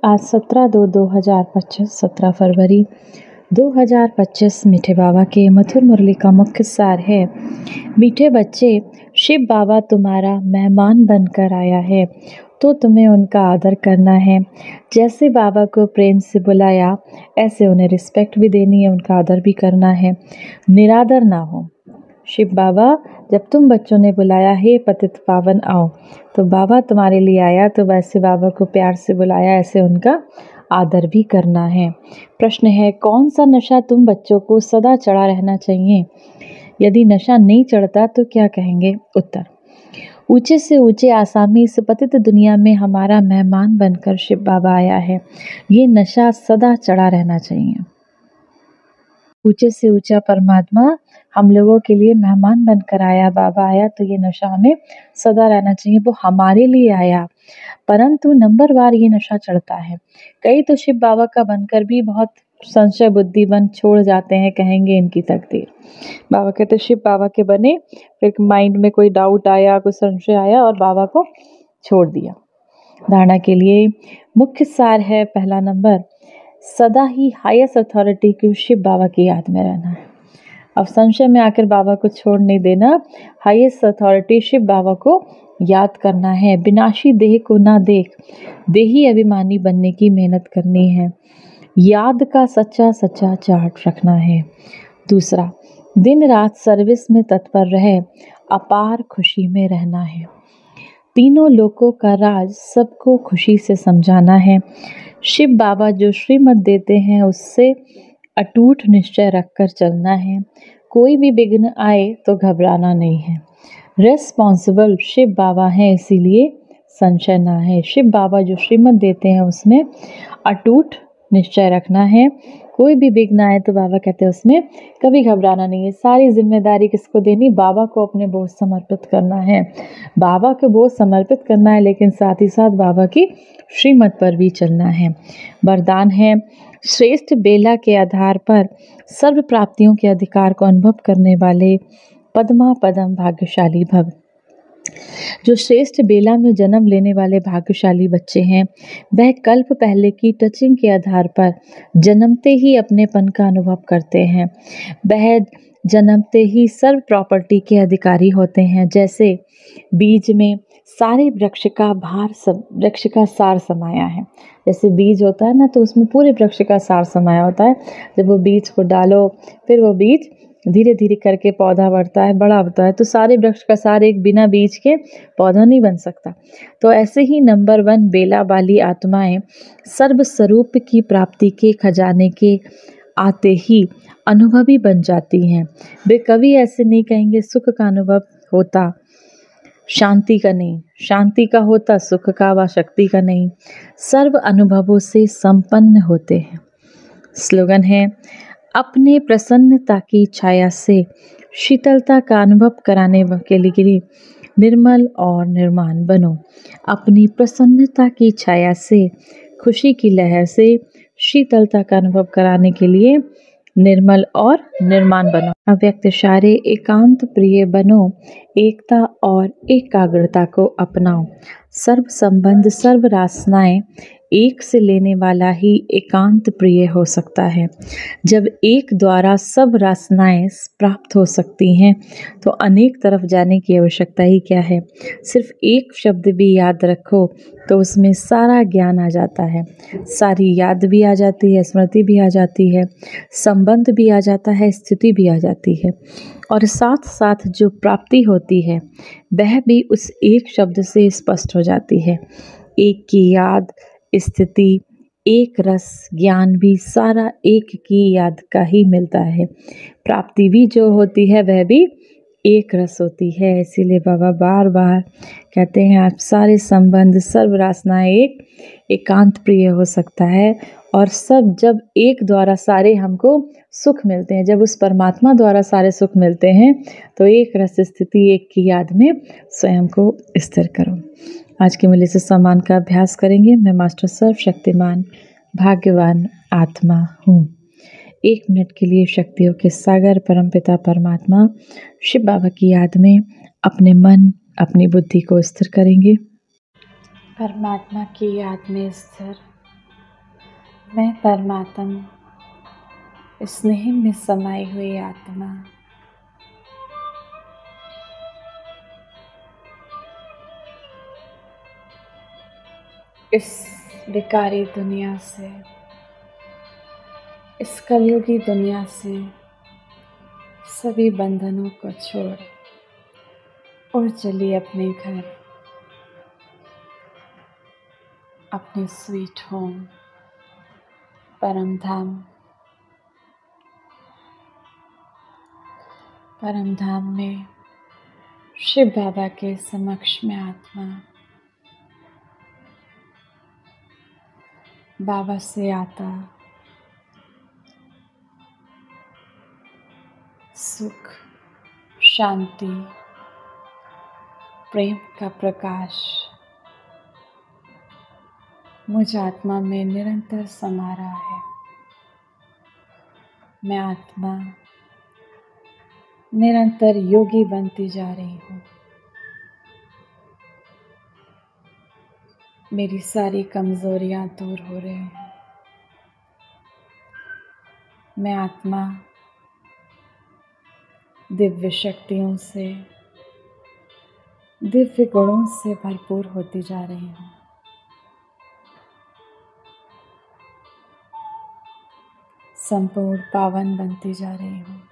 आज 17/2/2025 17 फरवरी 2025 मीठे बाबा के मधुर मुरली का मुख्य सार है। मीठे बच्चे, शिव बाबा तुम्हारा मेहमान बनकर आया है तो तुम्हें उनका आदर करना है। जैसे बाबा को प्रेम से बुलाया ऐसे उन्हें रिस्पेक्ट भी देनी है, उनका आदर भी करना है, निरादर ना हो। शिव बाबा, जब तुम बच्चों ने बुलाया हे पतित पावन आओ, तो बाबा तुम्हारे लिए आया, तो वैसे बाबा को प्यार से बुलाया, ऐसे उनका आदर भी करना है। प्रश्न है, कौन सा नशा तुम बच्चों को सदा चढ़ा रहना चाहिए? यदि नशा नहीं चढ़ता तो क्या कहेंगे? उत्तर, ऊंचे से ऊंचे आसामी इस पतित दुनिया में हमारा मेहमान बनकर शिव बाबा आया है। ये नशा सदा चढ़ा रहना चाहिए। ऊंचे से ऊंचा परमात्मा हम लोगों के लिए मेहमान बनकर आया, बाबा आया, तो ये नशा हमें सदा रहना चाहिए। वो हमारे लिए आया, परंतु नंबरवार ये नशा चढ़ता है। कई तो शिव बाबा का बनकर भी बहुत संशय बुद्धि बन छोड़ जाते हैं, कहेंगे इनकी तकदीर। बाबा कहते शिव बाबा के बने, फिर माइंड में कोई डाउट आया, कोई संशय आया और बाबा को छोड़ दिया। धारणा के लिए मुख्य सार है, पहला नंबर, सदा ही हाईएस्ट अथॉरिटी की शिव बाबा की याद में रहना है। अब संशय में आकर बाबा को छोड़ नहीं देना, हाईएस्ट अथॉरिटी शिव बाबा को याद करना है। विनाशी देह को ना देख, देही अभिमानी बनने की मेहनत करनी है। याद का सच्चा सच्चा चार्ट रखना है। दूसरा, दिन रात सर्विस में तत्पर रहे, अपार खुशी में रहना है। तीनों लोकों का राज सबको खुशी से समझाना है। शिव बाबा जो श्रीमत देते हैं उससे अटूट निश्चय रखकर चलना है। कोई भी विघ्न आए तो घबराना नहीं है। रेस्पॉन्सिबल शिव बाबा हैं, इसीलिए संशय ना है। शिव बाबा जो श्रीमत देते हैं उसमें अटूट निश्चय रखना है। कोई भी विघ्न आए तो बाबा कहते हैं उसमें कभी घबराना नहीं है। सारी जिम्मेदारी किसको देनी? बाबा को अपने बोझ समर्पित करना है। बाबा को बोझ समर्पित करना है, लेकिन साथ ही साथ बाबा की श्रीमत पर भी चलना है। वरदान है, श्रेष्ठ बेला के आधार पर सर्व प्राप्तियों के अधिकार को अनुभव करने वाले पद्मा पदम भाग्यशाली भव। जो श्रेष्ठ बेला में जन्म लेने वाले भाग्यशाली बच्चे हैं, वह कल्प पहले की टचिंग के आधार पर जन्मते ही अपनेपन का अनुभव करते हैं। वह जन्मते ही सर्व प्रॉपर्टी के अधिकारी होते हैं। जैसे बीज में सारे वृक्ष का भार सब वृक्ष का सार समाया है। जैसे बीज होता है ना, तो उसमें पूरे वृक्ष का सार समाया होता है। जब वो बीज को डालो, फिर वो बीज धीरे धीरे करके पौधा बढ़ता है, बड़ा होता है, तो सारे वृक्ष का सार एक बिना बीज के पौधा नहीं बन सकता। तो ऐसे ही नंबर 1 बेला वाली आत्माएं सर्व स्वरूप की प्राप्ति के खजाने के आते ही अनुभवी बन जाती हैं। वे कभी ऐसे नहीं कहेंगे सुख का अनुभव होता, शांति का नहीं, शांति का होता, सुख का व शक्ति का नहीं। सर्व अनुभवों से संपन्न होते हैं। स्लोगन है, अपने प्रसन्नता की छाया से शीतलता का अनुभव कराने के लिए निर्मल और निर्माण बनो। अपनी प्रसन्नता की छाया से, खुशी की लहर से शीतलता का अनुभव कराने के लिए निर्मल और निर्माण बनो। अव्यक्त इशारे, एकांत प्रिय बनो, एकता और एकाग्रता को अपनाओ। सर्व संबंध, सर्व रासनाएं एक से लेने वाला ही एकांत प्रिय हो सकता है। जब एक द्वारा सब रासनाएं प्राप्त हो सकती हैं तो अनेक तरफ जाने की आवश्यकता ही क्या है। सिर्फ एक शब्द भी याद रखो तो उसमें सारा ज्ञान आ जाता है, सारी याद भी आ जाती है, स्मृति भी आ जाती है, संबंध भी आ जाता है, स्थिति भी आ जाती है, और साथ साथ जो प्राप्ति होती है वह भी उस एक शब्द से स्पष्ट हो जाती है। एक की याद, स्थिति, एक रस, ज्ञान भी सारा एक की याद का ही मिलता है। प्राप्ति भी जो होती है वह भी एक रस होती है। इसीलिए बाबा बार बार कहते हैं, आप सारे संबंध, सर्व रासनाएं एक एकांत प्रिय हो सकता है। और सब जब एक द्वारा सारे हमको सुख मिलते हैं, जब उस परमात्मा द्वारा सारे सुख मिलते हैं, तो एक रस स्थिति, एक की याद में स्वयं को स्थिर करो। आज के मूल्य से सम्मान का अभ्यास करेंगे। मैं मास्टर सर्वशक्तिमान भाग्यवान आत्मा हूँ। 1 मिनट के लिए शक्तियों के सागर परमपिता परमात्मा शिव बाबा की याद में अपने मन, अपनी बुद्धि को स्थिर करेंगे। परमात्मा की याद में स्थिर मैं परमात्मा, स्नेह में समाई हुई आत्मा, इस विकारी दुनिया से, इस कलयुगी दुनिया से सभी बंधनों को छोड़ और चलिए अपने घर, अपने स्वीट होम, परम धाम। परम धाम में शिव बाबा के समक्ष में आत्मा बाबा से आता सुख, शांति, प्रेम का प्रकाश मुझ आत्मा में निरंतर समा रहा है। मैं आत्मा निरंतर योगी बनती जा रही हूँ। मेरी सारी कमजोरियां दूर हो रही हैं। मैं आत्मा दिव्य शक्तियों से, दिव्य गुणों से भरपूर होती जा रही हूँ। संपूर्ण पावन बनती जा रही हूँ।